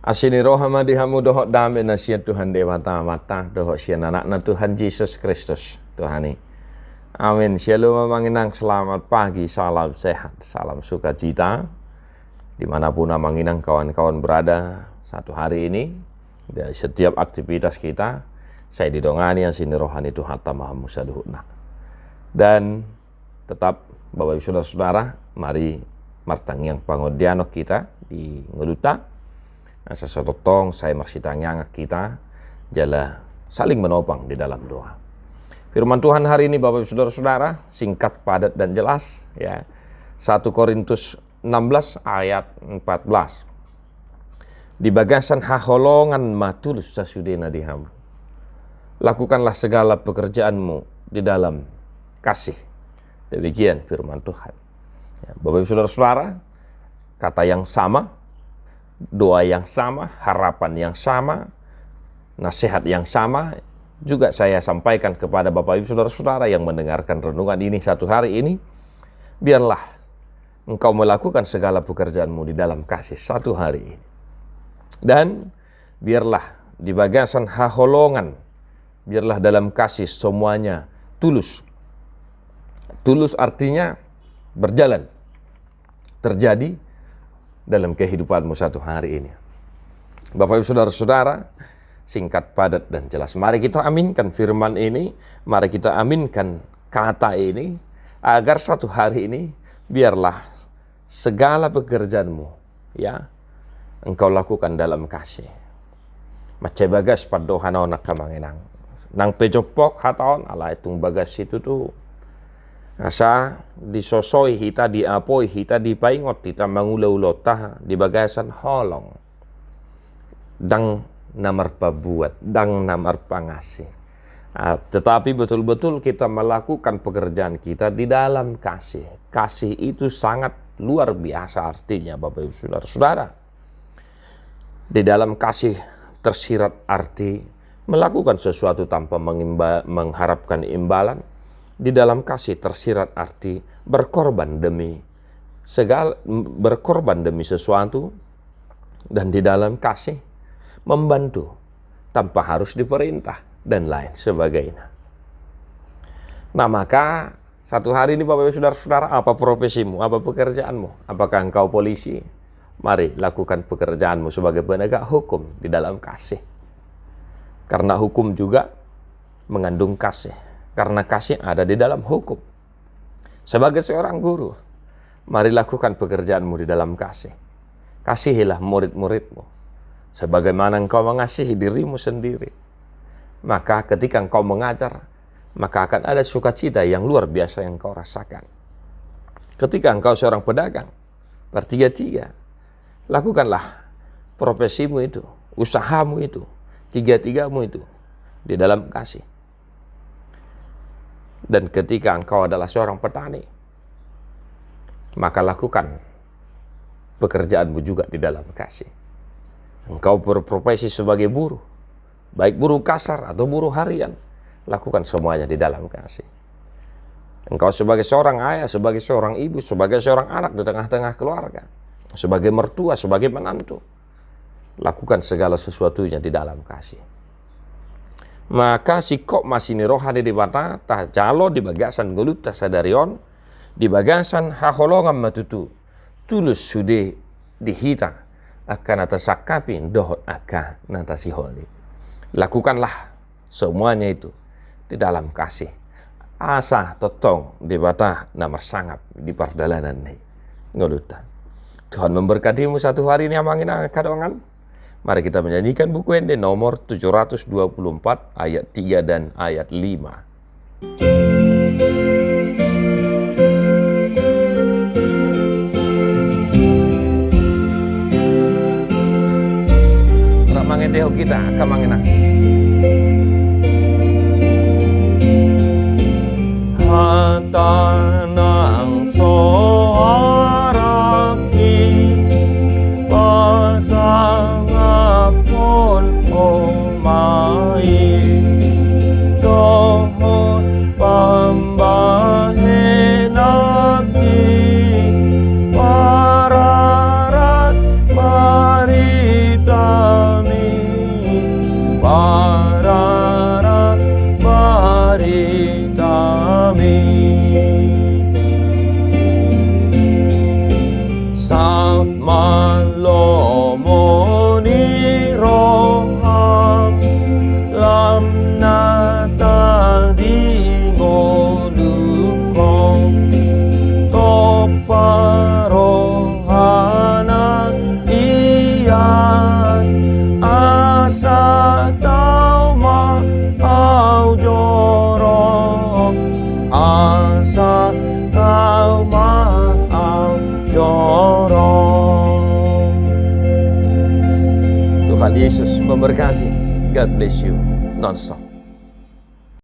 Asini rohama dihamu dohok dame nasihat Tuhan Dewata Mata dohok sian anakna Tuhan Yesus Kristus Tuhani. Amin. Shalom manginang, selamat pagi, salam sehat, salam sukacita dimanapun manginang kawan-kawan berada satu hari ini. Dari setiap aktivitas kita, saya didongani asini rohani Tuhan Maha Musa Duhutna. Dan tetap Bapak Ibu Saudara-saudara, mari martang yang pangodianok kita di ngeluta. Sesototong saya marsitang kita jala saling menopang di dalam doa. Firman Tuhan hari ini Bapak Ibu Saudara-saudara, singkat, padat dan jelas ya. 1 Korintus 16 ayat 14. Di bagasan haholongan matulus sasudena dihamu. Lakukanlah segala pekerjaanmu di dalam kasih. Demikian firman Tuhan. Ya, Bapak Ibu Saudara-saudara, kata yang sama, doa yang sama, harapan yang sama, nasihat yang sama juga saya sampaikan kepada Bapak Ibu Saudara-saudara yang mendengarkan renungan ini satu hari ini. Biarlah engkau melakukan segala pekerjaanmu di dalam kasih satu hari ini. Dan biarlah di bagasan haholongan, biarlah dalam kasih semuanya tulus. Tulus artinya berjalan, terjadi dalam kehidupanmu satu hari ini. Bapak Ibu Saudara-saudara, singkat, padat dan jelas. Mari kita aminkan firman ini, mari kita aminkan kata ini, agar satu hari ini biarlah segala pekerjaanmu ya engkau lakukan dalam kasih. Mace bagas padohan nak kamanginang. Nang pejopok hataon ala itung bagas itu tuh. Asa disosoi hita diapoi hita dipaingot hita mangulau-ulau tah di bagasan holong. Dang namar pabuat, dang namar pangasih. Tetapi betul-betul kita melakukan pekerjaan kita di dalam kasih. Kasih itu sangat luar biasa artinya Bapak Ibu Saudara-saudara. Di dalam kasih tersirat arti melakukan sesuatu tanpa mengharapkan imbalan. Di dalam kasih tersirat arti berkorban demi sesuatu, dan di dalam kasih membantu tanpa harus diperintah dan lain sebagainya. Nah, maka satu hari ini Bapak Ibu Saudara-saudara, apa profesimu, apa pekerjaanmu? Apakah engkau polisi? Mari lakukan pekerjaanmu sebagai penegak hukum di dalam kasih. Karena hukum juga mengandung kasih. Karena kasih ada di dalam hukum. Sebagai seorang guru, mari lakukan pekerjaanmu di dalam kasih. Kasihilah murid-muridmu sebagaimana engkau mengasihi dirimu sendiri. Maka ketika engkau mengajar, maka akan ada sukacita yang luar biasa yang engkau rasakan. Ketika engkau seorang pedagang, bertiga-tiga, lakukanlah profesimu itu, usahamu itu, tiga-tigamu itu di dalam kasih. Dan ketika engkau adalah seorang petani, maka lakukan pekerjaanmu juga di dalam kasih. Engkau berprofesi sebagai buruh, baik buruh kasar atau buruh harian, lakukan semuanya di dalam kasih. Engkau sebagai seorang ayah, sebagai seorang ibu, sebagai seorang anak di tengah-tengah keluarga, sebagai mertua, sebagai menantu, lakukan segala sesuatunya di dalam kasih. Maka sikok masini rohani di bata tah jalo di bagasan gelut sadarion di bagasan haholongan matutu tulus sude dihita akan atas sakapin dohot akan natasi holi. Lakukanlah semuanya itu di dalam kasih. Asa totong di bata namar sangap di pardalanan nih ngolutan. Tuhan memberkatimu satu hari ini amangin kadongan. Mari kita menyanyikan buku Ende nomor 724 ayat 3 dan ayat 5. Ramangin deho kita, kamangin na. Hata ng soaraki pasangapon umay dohon pambahin aki para memberkati. God bless you non-stop.